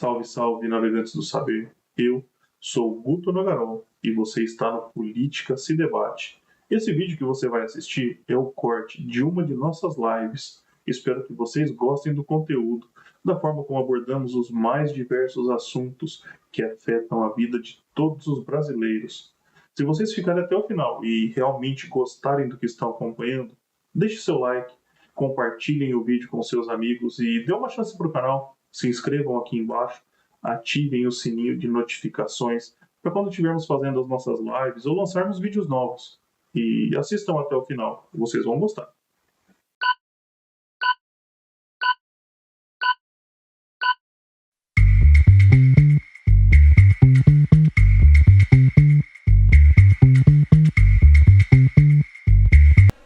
Salve, salve, navegantes do saber. Eu sou o Guto Nogarol e você está no Política se Debate. Esse vídeo que você vai assistir é o corte de uma de nossas lives. Espero que vocês gostem do conteúdo, da forma como abordamos os mais diversos assuntos que afetam a vida de todos os brasileiros. Se vocês ficarem até o final e realmente gostarem do que estão acompanhando, deixe seu like, compartilhem o vídeo com seus amigos e dê uma chance para o canal. Se inscrevam aqui embaixo, ativem o sininho de notificações para quando estivermos fazendo as nossas lives ou lançarmos vídeos novos. E assistam até o final, vocês vão gostar.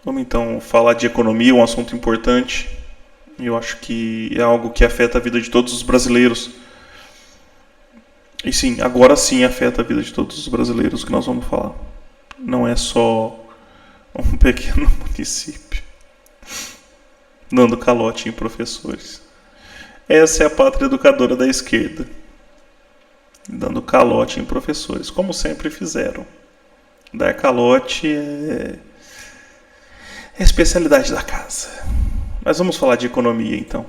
Vamos então falar de economia, um assunto importante. Eu acho que é algo que afeta a vida de todos os brasileiros. E sim, agora sim afeta a vida de todos os brasileiros que nós vamos falar. Não é só um pequeno município dando calote em professores. Essa é a pátria educadora da esquerda, dando calote em professores, como sempre fizeram. Dar calote é a especialidade da casa. Mas vamos falar de economia, então.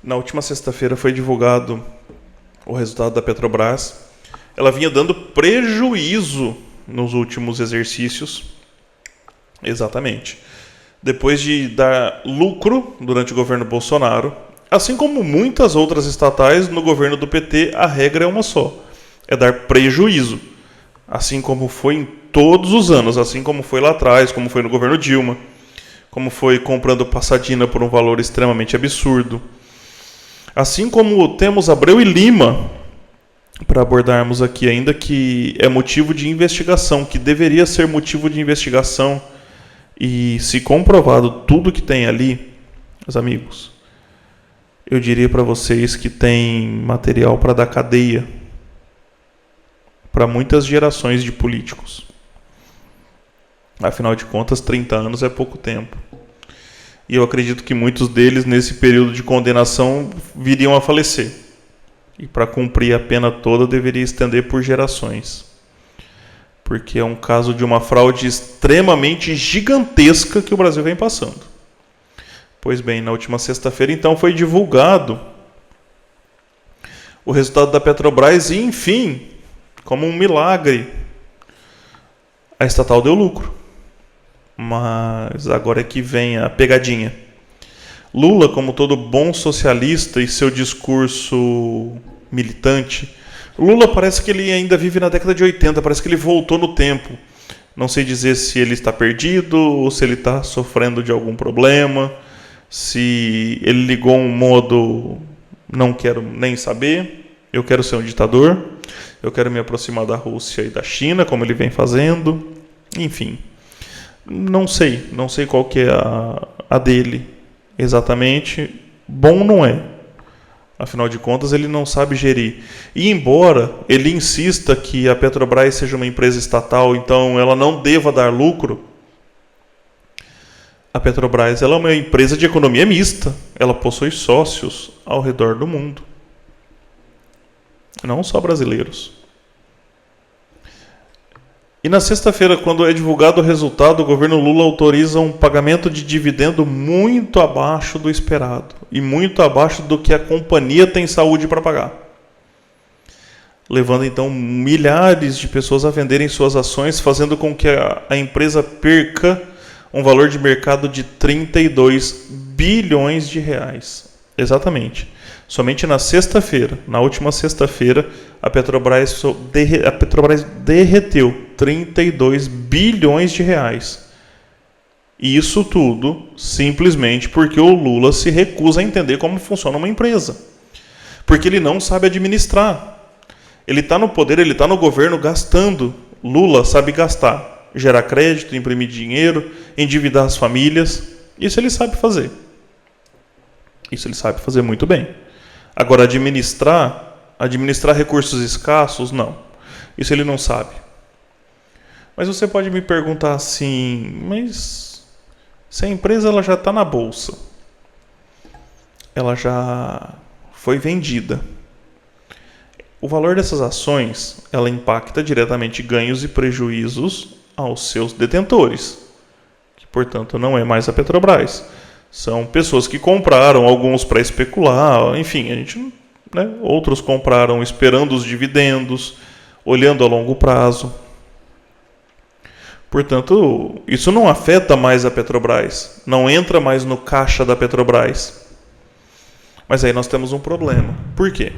Na última sexta-feira foi divulgado o resultado da Petrobras. Ela vinha dando prejuízo nos últimos exercícios. Exatamente. Depois de dar lucro durante o governo Bolsonaro, assim como muitas outras estatais, no governo do PT, a regra é uma só. É dar prejuízo. Assim como foi em todos os anos. Assim como foi lá atrás, como foi no governo Dilma. Como foi comprando Passadina por um valor extremamente absurdo. Assim como temos Abreu e Lima, para abordarmos aqui ainda, que é motivo de investigação, que deveria ser motivo de investigação. E se comprovado tudo que tem ali, meus amigos, eu diria para vocês que tem material para dar cadeia para muitas gerações de políticos. Afinal de contas, 30 anos é pouco tempo. E eu acredito que muitos deles, nesse período de condenação, viriam a falecer. E para cumprir a pena toda, deveria estender por gerações. Porque é um caso de uma fraude extremamente gigantesca que o Brasil vem passando. Pois bem, na última sexta-feira, então, foi divulgado o resultado da Petrobras e, enfim, como um milagre, a estatal deu lucro. Mas agora é que vem a pegadinha. Lula, como todo bom socialista e seu discurso militante, Lula parece que ele ainda vive na década de 80, parece que ele voltou no tempo. Não sei dizer se ele está perdido ou se ele está sofrendo de algum problema, se ele ligou um modo não quero nem saber, eu quero ser um ditador, eu quero me aproximar da Rússia e da China, como ele vem fazendo, enfim. Não sei qual que é a dele exatamente. Bom não é. Afinal de contas, ele não sabe gerir. E embora ele insista que a Petrobras seja uma empresa estatal, então ela não deva dar lucro, a Petrobras ela é uma empresa de economia mista. Ela possui sócios ao redor do mundo. Não só brasileiros. E na sexta-feira, quando é divulgado o resultado, o governo Lula autoriza um pagamento de dividendo muito abaixo do esperado e muito abaixo do que a companhia tem saúde para pagar. Levando então milhares de pessoas a venderem suas ações, fazendo com que a empresa perca um valor de mercado de 32 bilhões de reais. Exatamente. Somente na sexta-feira, na última sexta-feira, a Petrobras derreteu 32 bilhões de reais. E isso tudo simplesmente porque o Lula se recusa a entender como funciona uma empresa. Porque ele não sabe administrar. Ele está no poder, ele está no governo gastando. Lula sabe gastar, gerar crédito, imprimir dinheiro, endividar as famílias. Isso ele sabe fazer. Isso ele sabe fazer muito bem. Agora, administrar recursos escassos, não. Isso ele não sabe. Mas você pode me perguntar assim, mas se a empresa ela já está na bolsa, ela já foi vendida, o valor dessas ações ela impacta diretamente ganhos e prejuízos aos seus detentores, que portanto não é mais a Petrobras. São pessoas que compraram, alguns para especular, enfim, outros compraram esperando os dividendos, olhando a longo prazo. Portanto, isso não afeta mais a Petrobras, não entra mais no caixa da Petrobras. Mas aí nós temos um problema. Por quê?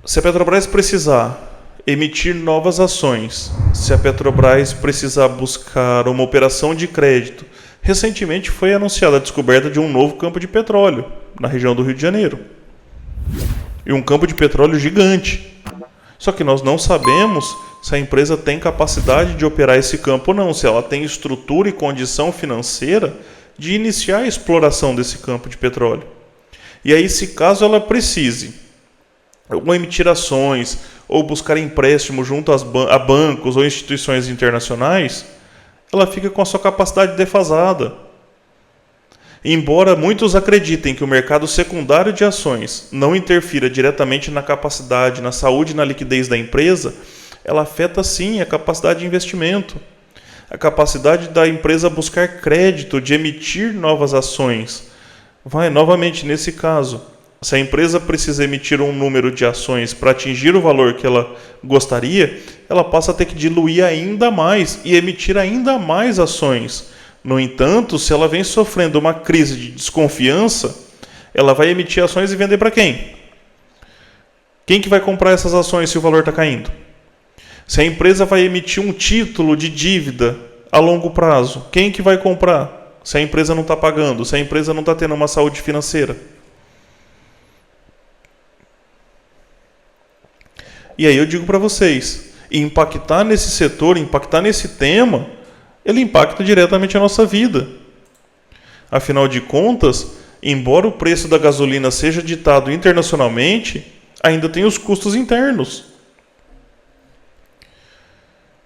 Se a Petrobras precisar emitir novas ações, se a Petrobras precisar buscar uma operação de crédito, recentemente foi anunciada a descoberta de um novo campo de petróleo na região do Rio de Janeiro. E um campo de petróleo gigante. Só que nós não sabemos se a empresa tem capacidade de operar esse campo ou não, se ela tem estrutura e condição financeira de iniciar a exploração desse campo de petróleo. E aí, se caso ela precise ou emitir ações ou buscar empréstimo junto a bancos ou instituições internacionais, ela fica com a sua capacidade defasada. Embora muitos acreditem que o mercado secundário de ações não interfira diretamente na capacidade, na saúde e na liquidez da empresa, ela afeta sim a capacidade de investimento, a capacidade da empresa buscar crédito, de emitir novas ações. Novamente, nesse caso, se a empresa precisa emitir um número de ações para atingir o valor que ela gostaria, ela passa a ter que diluir ainda mais e emitir ainda mais ações. No entanto, se ela vem sofrendo uma crise de desconfiança, ela vai emitir ações e vender para quem? Quem que vai comprar essas ações se o valor está caindo? Se a empresa vai emitir um título de dívida a longo prazo, quem que vai comprar? Se a empresa não está pagando, se a empresa não está tendo uma saúde financeira. E aí eu digo para vocês, impactar nesse setor, impactar nesse tema, ele impacta diretamente a nossa vida. Afinal de contas, embora o preço da gasolina seja ditado internacionalmente, ainda tem os custos internos.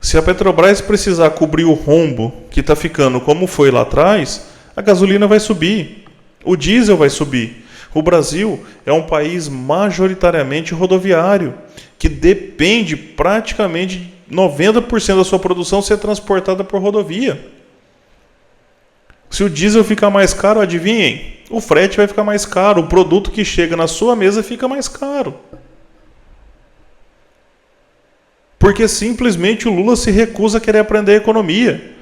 Se a Petrobras precisar cobrir o rombo que está ficando como foi lá atrás, a gasolina vai subir, o diesel vai subir. O Brasil é um país majoritariamente rodoviário, que depende praticamente de 90% da sua produção ser transportada por rodovia. Se o diesel ficar mais caro, adivinhem, o frete vai ficar mais caro, o produto que chega na sua mesa fica mais caro. Porque simplesmente o Lula se recusa a querer aprender economia.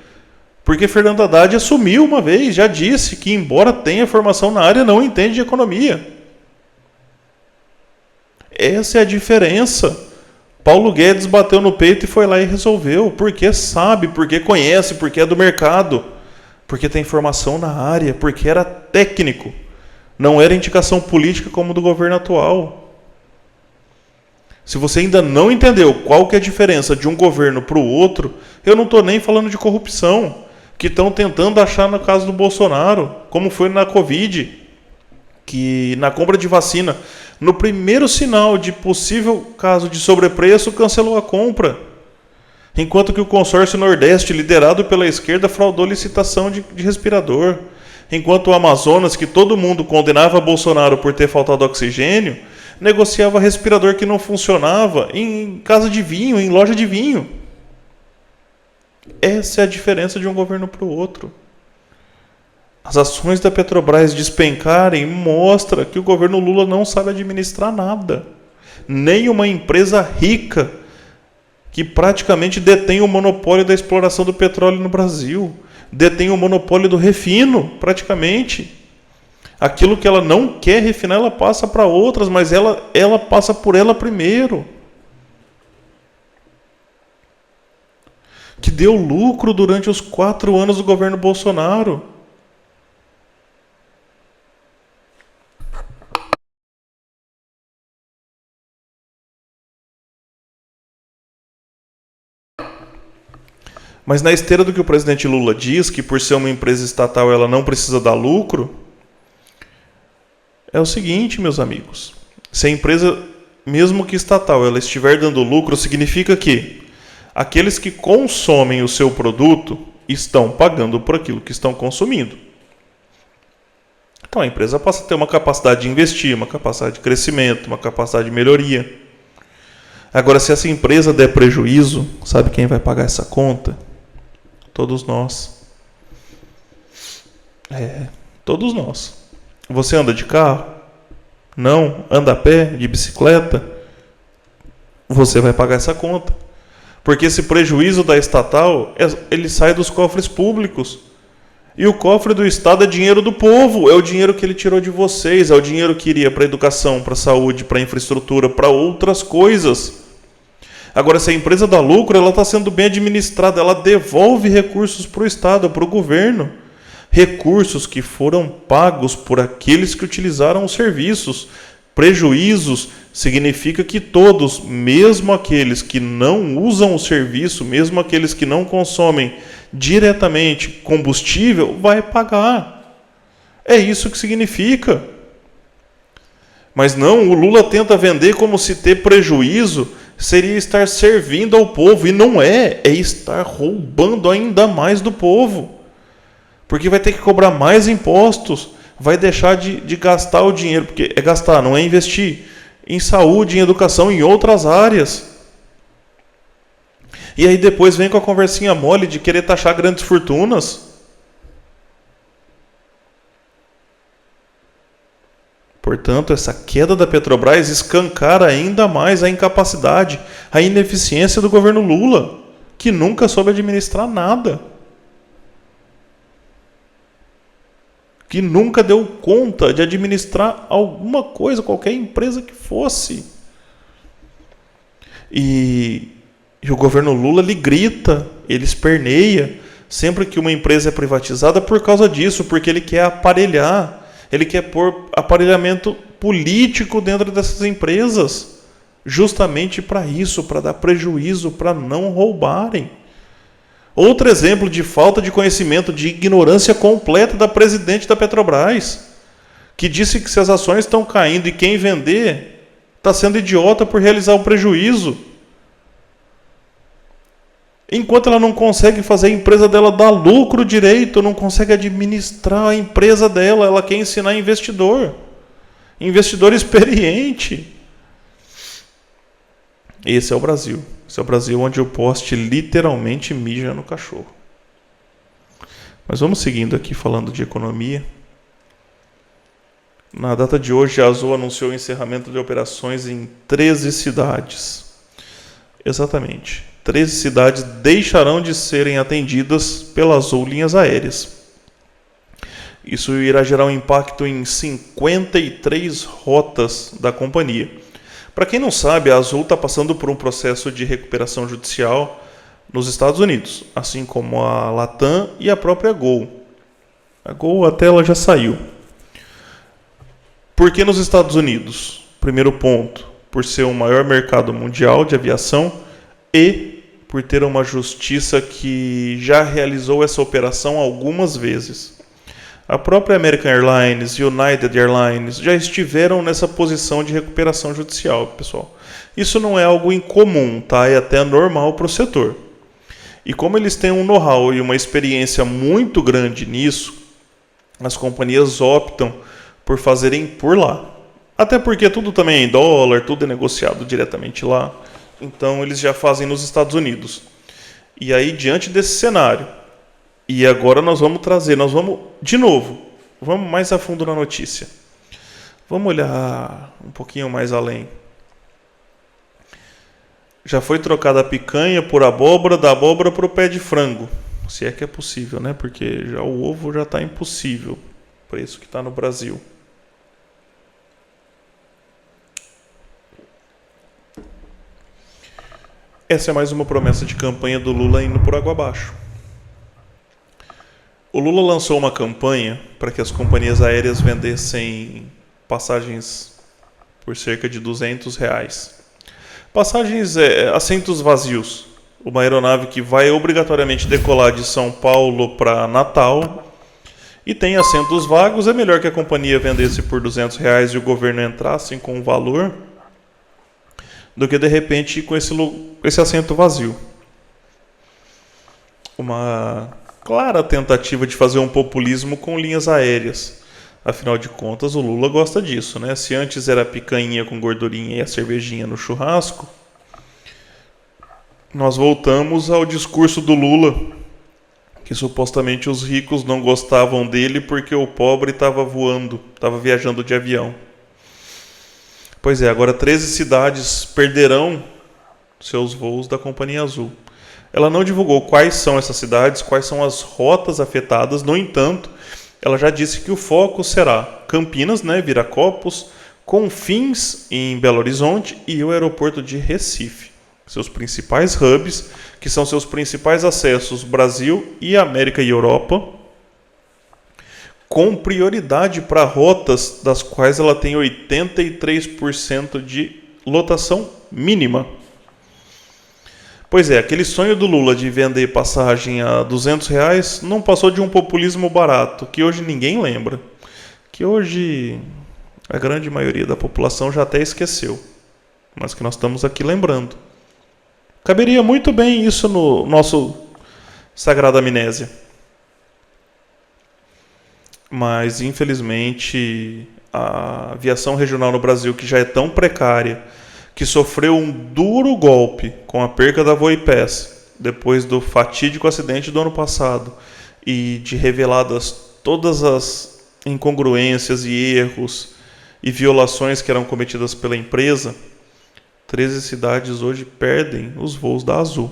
Porque Fernando Haddad assumiu uma vez, já disse que, embora tenha formação na área, não entende de economia. Essa é a diferença. Paulo Guedes bateu no peito e foi lá e resolveu. Porque sabe, porque conhece, porque é do mercado. Porque tem formação na área, porque era técnico. Não era indicação política como do governo atual. Se você ainda não entendeu qual que é a diferença de um governo para o outro, eu não estou nem falando de corrupção, que estão tentando achar no caso do Bolsonaro, como foi na Covid, que na compra de vacina, no primeiro sinal de possível caso de sobrepreço, cancelou a compra. Enquanto que o consórcio Nordeste, liderado pela esquerda, fraudou licitação de respirador. Enquanto o Amazonas, que todo mundo condenava Bolsonaro por ter faltado oxigênio, negociava respirador que não funcionava em casa de vinho, em loja de vinho. Essa é a diferença de um governo para o outro. As ações da Petrobras despencarem mostra que o governo Lula não sabe administrar nada. Nem uma empresa rica que praticamente detém o monopólio da exploração do petróleo no Brasil. Detém o monopólio do refino, praticamente. Aquilo que ela não quer refinar, ela passa para outras, mas ela passa por ela primeiro. Que deu lucro durante os 4 anos do governo Bolsonaro. Mas na esteira do que o presidente Lula diz, que por ser uma empresa estatal ela não precisa dar lucro, é o seguinte, meus amigos. Se a empresa mesmo que estatal, ela estiver dando lucro, significa que aqueles que consomem o seu produto estão pagando por aquilo que estão consumindo. Então a empresa passa a ter uma capacidade de investir, uma capacidade de crescimento, uma capacidade de melhoria. Agora, se essa empresa der prejuízo, sabe quem vai pagar essa conta? Todos nós. Todos nós. Você anda de carro? Não. Anda a pé? De bicicleta? Você vai pagar essa conta. Porque esse prejuízo da estatal, ele sai dos cofres públicos. E o cofre do Estado é dinheiro do povo. É o dinheiro que ele tirou de vocês. É o dinheiro que iria para a educação, para a saúde, para a infraestrutura, para outras coisas. Agora, se a empresa dá lucro, ela está sendo bem administrada. Ela devolve recursos para o Estado, para o governo. Recursos que foram pagos por aqueles que utilizaram os serviços. Prejuízos significa que todos, mesmo aqueles que não usam o serviço, mesmo aqueles que não consomem diretamente combustível, vai pagar. É isso que significa. Mas não, o Lula tenta vender como se ter prejuízo seria estar servindo ao povo. E não é estar roubando ainda mais do povo. Porque vai ter que cobrar mais impostos, vai deixar de gastar o dinheiro, porque é gastar, não é investir, em saúde, em educação, em outras áreas. E aí depois vem com a conversinha mole de querer taxar grandes fortunas. Portanto, essa queda da Petrobras escancara ainda mais a incapacidade, a ineficiência do governo Lula, que nunca soube administrar nada. Que nunca deu conta de administrar alguma coisa, qualquer empresa que fosse. E o governo Lula, ele grita, ele esperneia, sempre que uma empresa é privatizada por causa disso, porque ele quer aparelhar, ele quer pôr aparelhamento político dentro dessas empresas, justamente para isso, para dar prejuízo, para não roubarem. Outro exemplo de falta de conhecimento, de ignorância completa da presidente da Petrobras, que disse que se as ações estão caindo e quem vender está sendo idiota por realizar o prejuízo. Enquanto ela não consegue fazer a empresa dela dar lucro direito, não consegue administrar a empresa dela, ela quer ensinar investidor experiente. Esse é o Brasil. Esse é o Brasil onde o poste literalmente mija no cachorro. Mas vamos seguindo aqui falando de economia. Na data de hoje, a Azul anunciou o encerramento de operações em 13 cidades. Exatamente. 13 cidades deixarão de serem atendidas pela Azul Linhas Aéreas. Isso irá gerar um impacto em 53 rotas da companhia. Para quem não sabe, a Azul está passando por um processo de recuperação judicial nos Estados Unidos, assim como a Latam e a própria Gol. A Gol até ela já saiu. Por que nos Estados Unidos? Primeiro ponto, por ser o maior mercado mundial de aviação e por ter uma justiça que já realizou essa operação algumas vezes. A própria American Airlines e United Airlines já estiveram nessa posição de recuperação judicial, pessoal. Isso não é algo incomum, tá? É até normal para o setor. E como eles têm um know-how e uma experiência muito grande nisso, as companhias optam por fazerem por lá. Até porque tudo também é em dólar, tudo é negociado diretamente lá. Então eles já fazem nos Estados Unidos. E aí, diante desse cenário, e agora nós vamos de novo, vamos mais a fundo na notícia. Vamos olhar um pouquinho mais além. Já foi trocada a picanha por abóbora, da abóbora para o pé de frango. Se é que é possível, né? Porque já o ovo já está impossível. O preço que está no Brasil. Essa é mais uma promessa de campanha do Lula indo por água abaixo. O Lula lançou uma campanha para que as companhias aéreas vendessem passagens por cerca de R$200. Passagens, assentos vazios. Uma aeronave que vai obrigatoriamente decolar de São Paulo para Natal e tem assentos vagos. É melhor que a companhia vendesse por R$200 e o governo entrasse com o valor do que de repente com esse assento vazio. Uma clara tentativa de fazer um populismo com linhas aéreas. Afinal de contas, o Lula gosta disso, né? Se antes era a picanha com gordurinha e a cervejinha no churrasco, nós voltamos ao discurso do Lula, que supostamente os ricos não gostavam dele porque o pobre estava viajando de avião. Pois é, agora 13 cidades perderão seus voos da Companhia Azul. Ela não divulgou quais são essas cidades, quais são as rotas afetadas. No entanto, ela já disse que o foco será Campinas, né, Viracopos, Confins em Belo Horizonte e o aeroporto de Recife. Seus principais hubs, que são seus principais acessos Brasil e América e Europa, com prioridade para rotas das quais ela tem 83% de lotação mínima. Pois é, aquele sonho do Lula de vender passagem a R$200 não passou de um populismo barato, que hoje ninguém lembra. Que hoje a grande maioria da população já até esqueceu, mas que nós estamos aqui lembrando. Caberia muito bem isso no nosso Sagrada Amnésia. Mas, infelizmente, a aviação regional no Brasil, que já é tão precária, que sofreu um duro golpe com a perca da Voipes, depois do fatídico acidente do ano passado, e de reveladas todas as incongruências e erros e violações que eram cometidas pela empresa, 13 cidades hoje perdem os voos da Azul.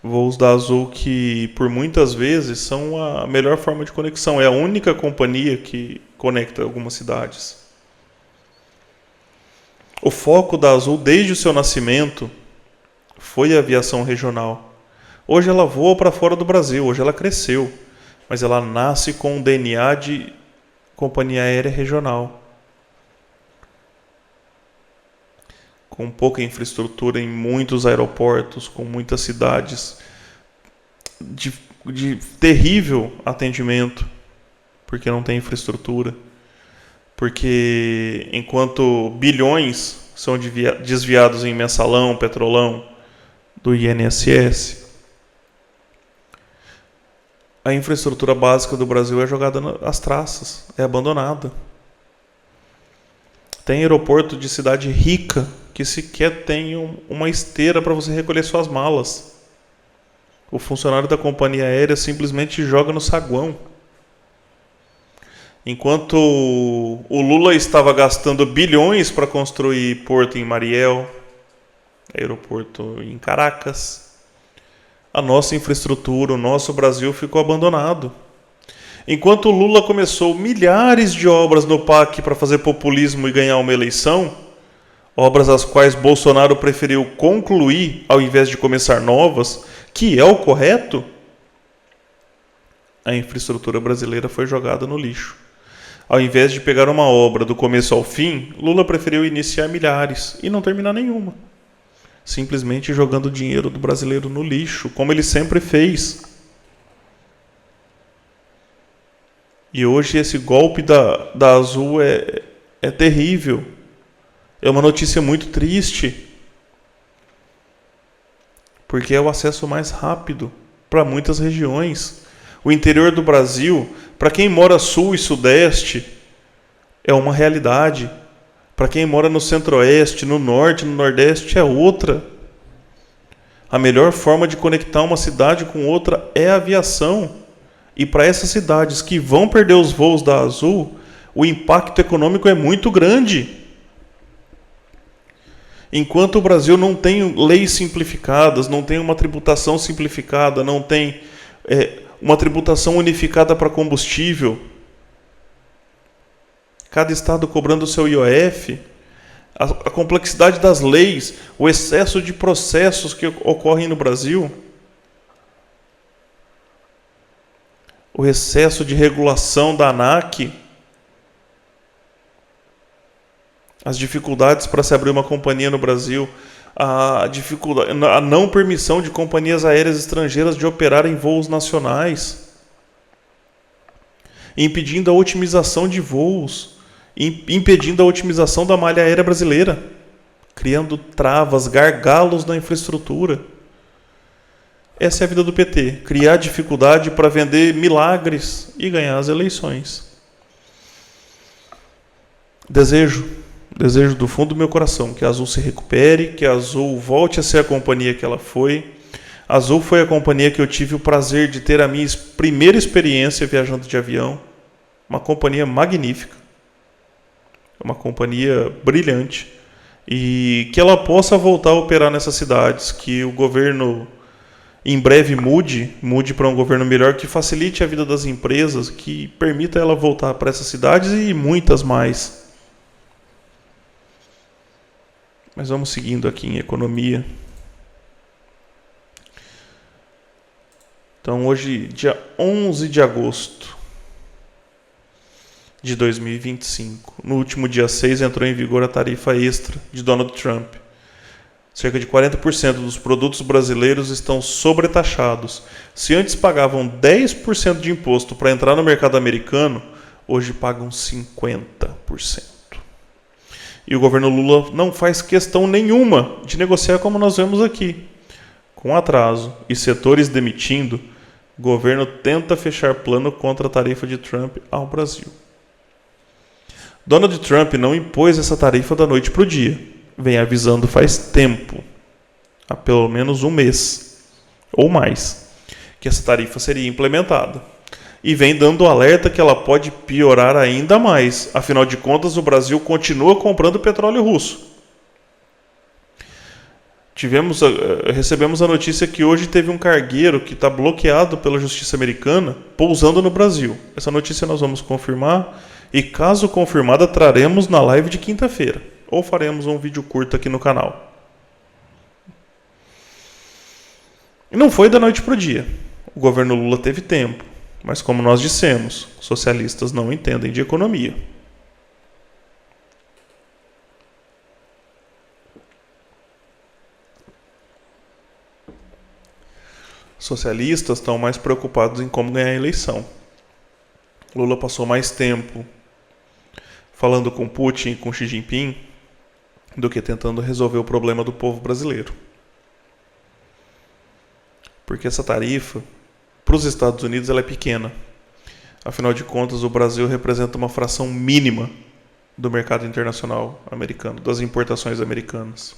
Voos da Azul que, por muitas vezes, são a melhor forma de conexão. É a única companhia que conecta algumas cidades. O foco da Azul, desde o seu nascimento, foi a aviação regional. Hoje ela voa para fora do Brasil, hoje ela cresceu. Mas ela nasce com um DNA de companhia aérea regional. Com pouca infraestrutura em muitos aeroportos, com muitas cidades, de terrível atendimento, porque não tem infraestrutura. Porque enquanto bilhões são desviados em mensalão, petrolão, do INSS, a infraestrutura básica do Brasil é jogada às traças, é abandonada. Tem aeroporto de cidade rica que sequer tem uma esteira para você recolher suas malas. O funcionário da companhia aérea simplesmente joga no saguão. Enquanto o Lula estava gastando bilhões para construir porto em Mariel, aeroporto em Caracas, a nossa infraestrutura, o nosso Brasil ficou abandonado. Enquanto o Lula começou milhares de obras no PAC para fazer populismo e ganhar uma eleição, obras as quais Bolsonaro preferiu concluir ao invés de começar novas, que é o correto, a infraestrutura brasileira foi jogada no lixo. Ao invés de pegar uma obra do começo ao fim, Lula preferiu iniciar milhares e não terminar nenhuma. Simplesmente jogando o dinheiro do brasileiro no lixo, como ele sempre fez. E hoje esse golpe da Azul é terrível. É uma notícia muito triste. Porque é o acesso mais rápido para muitas regiões. O interior do Brasil, para quem mora sul e sudeste, é uma realidade. Para quem mora no centro-oeste, no norte, no nordeste, é outra. A melhor forma de conectar uma cidade com outra é a aviação. E para essas cidades que vão perder os voos da Azul, o impacto econômico é muito grande. Enquanto o Brasil não tem leis simplificadas, não tem uma tributação simplificada, não tem uma tributação unificada para combustível, cada estado cobrando o seu IOF, a complexidade das leis, o excesso de processos que ocorrem no Brasil, o excesso de regulação da ANAC, as dificuldades para se abrir uma companhia no Brasil, a não permissão de companhias aéreas estrangeiras de operarem voos nacionais, impedindo a otimização de voos, impedindo a otimização da malha aérea brasileira. criando travas, gargalos na infraestrutura. Essa é a vida do PT, criar dificuldade para vender milagres e ganhar as eleições. Desejo do fundo do meu coração que a Azul se recupere, que a Azul volte a ser a companhia que ela foi. A Azul foi a companhia que eu tive o prazer de ter a minha primeira experiência viajando de avião. Uma companhia magnífica, uma companhia brilhante, e que ela possa voltar a operar nessas cidades, que o governo em breve mude para um governo melhor, que facilite a vida das empresas, que permita ela voltar para essas cidades e muitas mais. Mas vamos seguindo aqui em economia. Então hoje, dia 11 de agosto de 2025, no último dia 6 entrou em vigor a tarifa extra de Donald Trump. Cerca de 40% dos produtos brasileiros estão sobretaxados. Se antes pagavam 10% de imposto para entrar no mercado americano, hoje pagam 50%. E o governo Lula não faz questão nenhuma de negociar como nós vemos aqui. Com atraso e setores demitindo, o governo tenta fechar plano contra a tarifa de Trump ao Brasil. Donald Trump não impôs essa tarifa da noite para o dia. Vem avisando faz tempo, há pelo menos um mês ou mais, que essa tarifa seria implementada. E vem dando alerta que ela pode piorar ainda mais. Afinal de contas, o Brasil continua comprando petróleo russo. Recebemos a notícia que hoje teve um cargueiro que está bloqueado pela justiça americana pousando no Brasil. Essa notícia nós vamos confirmar e, caso confirmada, traremos na live de quinta-feira. Ou faremos um vídeo curto aqui no canal. E não foi da noite para o dia. O governo Lula teve tempo. Mas como nós dissemos, socialistas não entendem de economia. Socialistas estão mais preocupados em como ganhar a eleição. Lula passou mais tempo falando com Putin e com Xi Jinping do que tentando resolver o problema do povo brasileiro. Porque essa tarifa, para os Estados Unidos, ela é pequena. Afinal de contas, o Brasil representa uma fração mínima do mercado internacional americano, das importações americanas.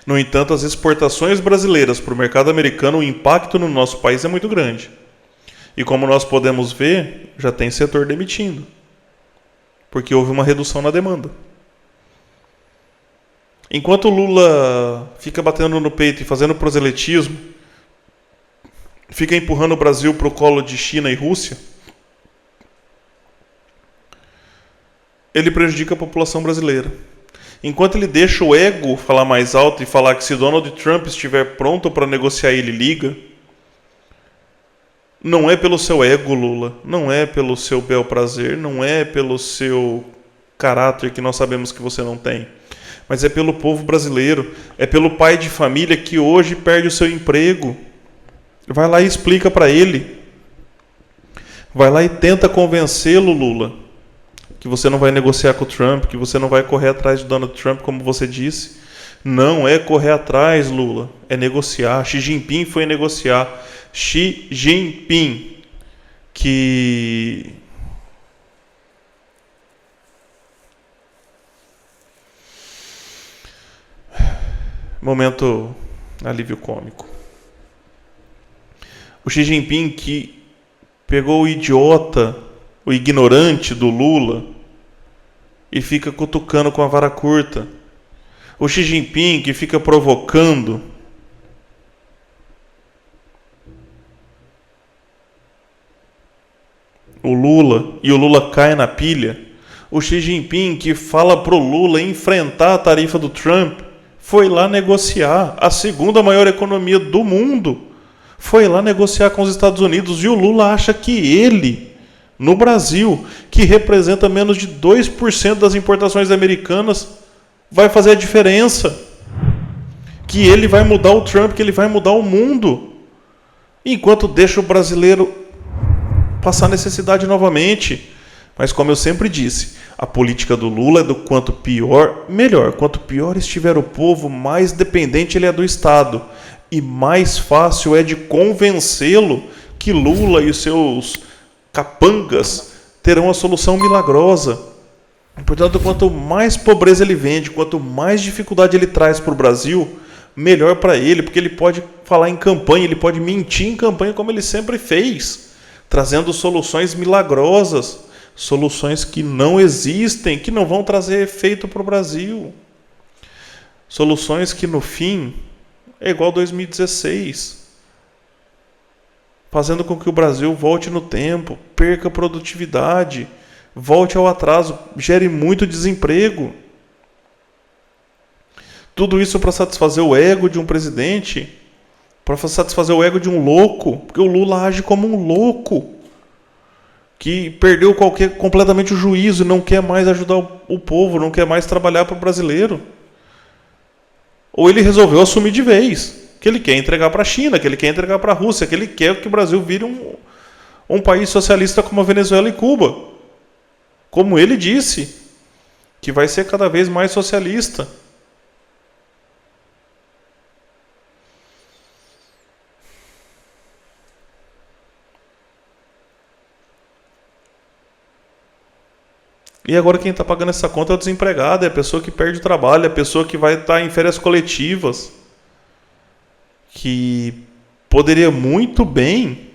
No entanto, as exportações brasileiras para o mercado americano, o impacto no nosso país é muito grande. E como nós podemos ver, já tem setor demitindo, porque houve uma redução na demanda. Enquanto o Lula fica batendo no peito e fazendo proselitismo, fica empurrando o Brasil para o colo de China e Rússia, ele prejudica a população brasileira. Enquanto ele deixa o ego falar mais alto e falar que se Donald Trump estiver pronto para negociar, ele liga, não é pelo seu ego, Lula, não é pelo seu bel prazer, não é pelo seu caráter que nós sabemos que você não tem, mas é pelo povo brasileiro, é pelo pai de família que hoje perde o seu emprego. Vai lá e explica para ele. Vai lá e tenta convencê-lo, Lula, que você não vai negociar com o Trump, que você não vai correr atrás de Donald Trump, como você disse. Não é correr atrás, Lula, é negociar. Xi Jinping foi negociar. Xi Jinping, que momento alívio cômico. O Xi Jinping que pegou o idiota, o ignorante do Lula e fica cutucando com a vara curta. O Xi Jinping que fica provocando. O Lula, e o Lula cai na pilha. O Xi Jinping que fala pro Lula enfrentar a tarifa do Trump, foi lá negociar. A segunda maior economia do mundo foi lá negociar com os Estados Unidos. E o Lula acha que ele, no Brasil, que representa menos de 2% das importações americanas, vai fazer a diferença. Que ele vai mudar o Trump, que ele vai mudar o mundo. Enquanto deixa o brasileiro passar necessidade novamente. Mas como eu sempre disse, A política do Lula é do quanto pior, melhor. Quanto pior estiver o povo, mais dependente ele é do Estado. E mais fácil é de convencê-lo que Lula e os seus capangas terão a solução milagrosa. Portanto, quanto mais pobreza ele vende, quanto mais dificuldade ele traz para o Brasil, melhor para ele, porque ele pode falar em campanha, ele pode mentir em campanha como ele sempre fez, trazendo soluções milagrosas, soluções que não existem, que não vão trazer efeito para o Brasil. Soluções que no fim é igual 2016, fazendo com que o Brasil volte no tempo, perca produtividade, volte ao atraso, gere muito desemprego. Tudo isso para satisfazer o ego de um presidente, para satisfazer o ego de um louco, porque o Lula age como um louco, que perdeu completamente o juízo e não quer mais ajudar o povo, não quer mais trabalhar para o brasileiro. Ou ele resolveu assumir de vez, que ele quer entregar para a China, que ele quer entregar para a Rússia, que ele quer que o Brasil vire um país socialista como a Venezuela e Cuba. Como ele disse, que vai ser cada vez mais socialista. E agora quem está pagando essa conta é o desempregado, é a pessoa que perde o trabalho, é a pessoa que vai estar em férias coletivas, que poderia muito bem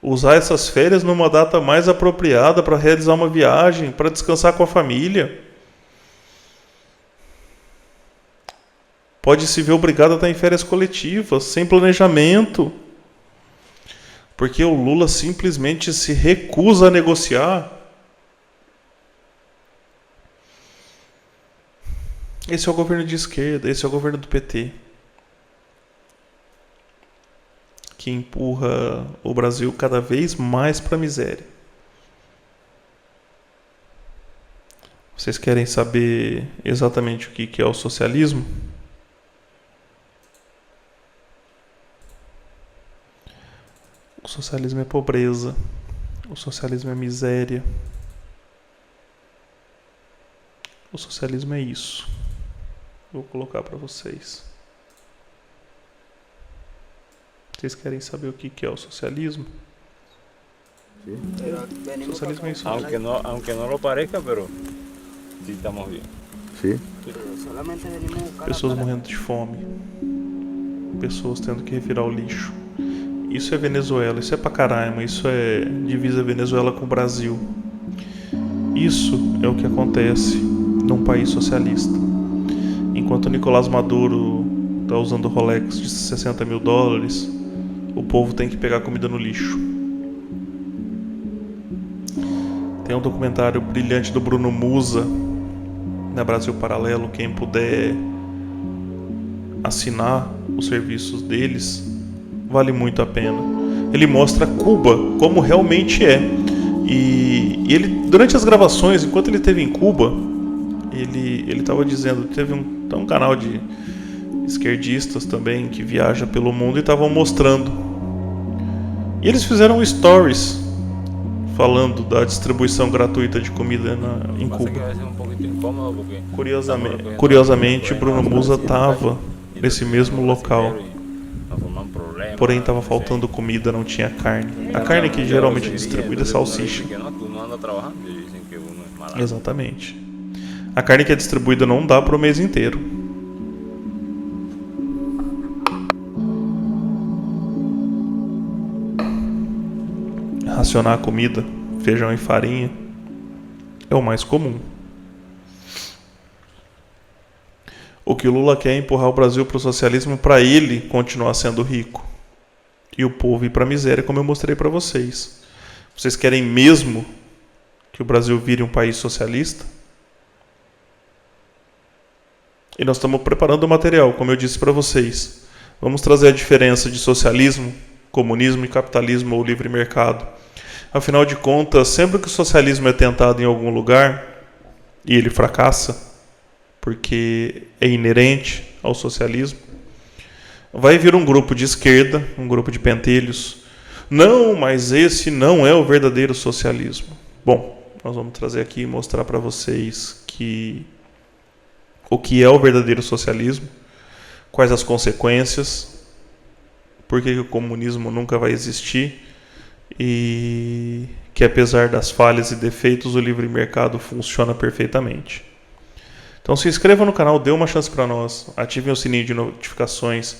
usar essas férias numa data mais apropriada para realizar uma viagem, para descansar com a família. Pode se ver obrigado a estar em férias coletivas, sem planejamento, porque o Lula simplesmente se recusa a negociar. Esse é o governo de esquerda, esse é o governo do PT, que empurra o Brasil cada vez mais para a miséria. Vocês querem saber exatamente o que é o socialismo? O socialismo é pobreza, o socialismo é miséria, o socialismo é isso. Vou colocar para vocês. Vocês querem saber o que é o socialismo? Sí. O socialismo é isso. Aunque no lo parezca, pero sí estamos bien. Sí. Pessoas morrendo de fome. Pessoas tendo que revirar o lixo. Isso é Venezuela, isso é Pacaraima, isso é divisa Venezuela com o Brasil. Isso é o que acontece num país socialista. Enquanto Nicolás Maduro está usando Rolex de $60 mil, o povo tem que pegar comida no lixo. Tem um documentário brilhante do Bruno Musa na Brasil Paralelo. Quem puder assinar os serviços deles, vale muito a pena. Ele mostra Cuba como realmente é. E ele, durante as gravações, enquanto ele esteve em Cuba, ele estava dizendo, teve um canal de esquerdistas também que viaja pelo mundo e estavam mostrando. E eles fizeram stories falando da distribuição gratuita de comida em Cuba. Curiosamente, Bruno Musa estava nesse mesmo local. Porém, estava faltando comida, não tinha carne. A carne que geralmente é distribuída é salsicha. Exatamente. A carne que é distribuída não dá para o mês inteiro. Racionar a comida, feijão e farinha, é o mais comum. O que o Lula quer é empurrar o Brasil para o socialismo para ele continuar sendo rico. E o povo ir para a miséria, como eu mostrei para vocês. Vocês querem mesmo que o Brasil vire um país socialista? E nós estamos preparando o material, como eu disse para vocês. Vamos trazer a diferença de socialismo, comunismo e capitalismo ou livre mercado. Afinal de contas, sempre que o socialismo é tentado em algum lugar, e ele fracassa, porque é inerente ao socialismo, vai vir um grupo de esquerda, um grupo de pentelhos. Não, mas esse não é o verdadeiro socialismo. Bom, Nós vamos trazer aqui e mostrar para vocês o que é o verdadeiro socialismo, quais as consequências, por que o comunismo nunca vai existir e que, apesar das falhas e defeitos, o livre mercado funciona perfeitamente. Então se inscreva no canal, dê uma chance para nós, ativem o sininho de notificações.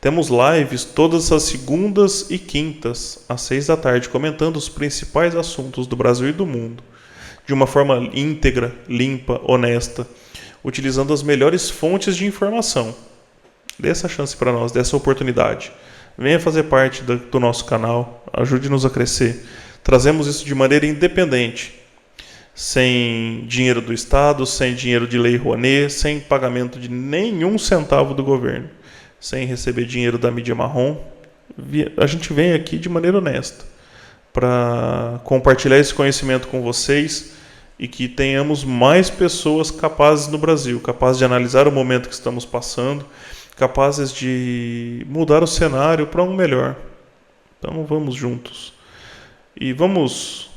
Temos lives todas as segundas e quintas, às 6 da tarde, comentando os principais assuntos do Brasil e do mundo, de uma forma íntegra, limpa, honesta, utilizando as melhores fontes de informação. Dê essa chance para nós, dê essa oportunidade. Venha fazer parte do nosso canal, ajude-nos a crescer. Trazemos isso de maneira independente, sem dinheiro do Estado, sem dinheiro de Lei Rouanet, sem pagamento de nenhum centavo do governo, sem receber dinheiro da mídia marrom. A gente vem aqui de maneira honesta para compartilhar esse conhecimento com vocês e que tenhamos mais pessoas capazes no Brasil, capazes de analisar o momento que estamos passando, capazes de mudar o cenário para um melhor. Então vamos juntos. E vamos